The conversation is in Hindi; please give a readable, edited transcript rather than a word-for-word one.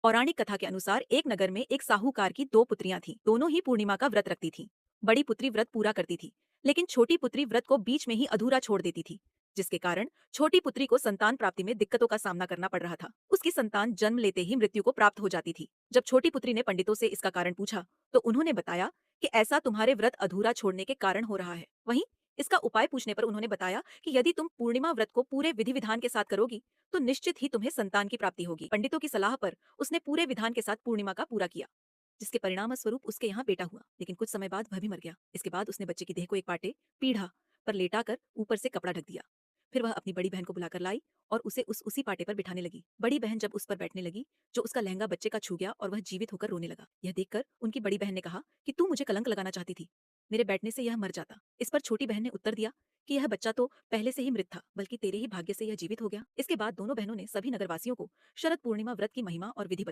पौराणिक कथा के अनुसार एक नगर में एक साहूकार की दो पुत्रियां थीं। दोनों ही पूर्णिमा का व्रत रखती थीं। बड़ी पुत्री व्रत पूरा करती थी, लेकिन छोटी पुत्री व्रत को बीच में ही अधूरा छोड़ देती थी, जिसके कारण छोटी पुत्री को संतान प्राप्ति में दिक्कतों का सामना करना पड़ रहा था। उसकी संतान जन्म लेते ही मृत्यु को प्राप्त हो जाती थी। जब छोटी पुत्री ने पंडितों से इसका कारण पूछा, तो उन्होंने बताया कि ऐसा तुम्हारे व्रत अधूरा छोड़ने के कारण हो रहा है। वहीं इसका उपाय पूछने पर उन्होंने बताया कि यदि तुम पूर्णिमा व्रत को पूरे विधि विधान के साथ करोगी, तो निश्चित ही तुम्हें संतान की प्राप्ति होगी। पंडितों की सलाह पर उसने पूरे विधान के साथ पूर्णिमा का पूरा किया, जिसके परिणाम स्वरूप उसके यहाँ बेटा हुआ। लेकिन कुछ समय बाद वह भी मर गया। इसके बाद उसने बच्चे की देह को एक पाटे पीढ़ा पर लेटाकर ऊपर से कपड़ा ढक दिया। फिर वह अपनी बड़ी बहन को बुलाकर लाई और उसे उसी पाटे पर बिठाने लगी। बड़ी बहन जब उस पर बैठने लगी, जो उसका लहंगा बच्चे का छू गया और वह जीवित होकर रोने लगा। यह देखकर उनकी बड़ी बहन ने कहा कि तू मुझे कलंक लगाना चाहती थी, मेरे बैठने से यह मर जाता। इस पर छोटी बहन ने उत्तर दिया कि यह बच्चा तो पहले से ही मृत था, बल्कि तेरे ही भाग्य से यह जीवित हो गया। इसके बाद दोनों बहनों ने सभी नगरवासियों को शरद पूर्णिमा व्रत की महिमा और विधि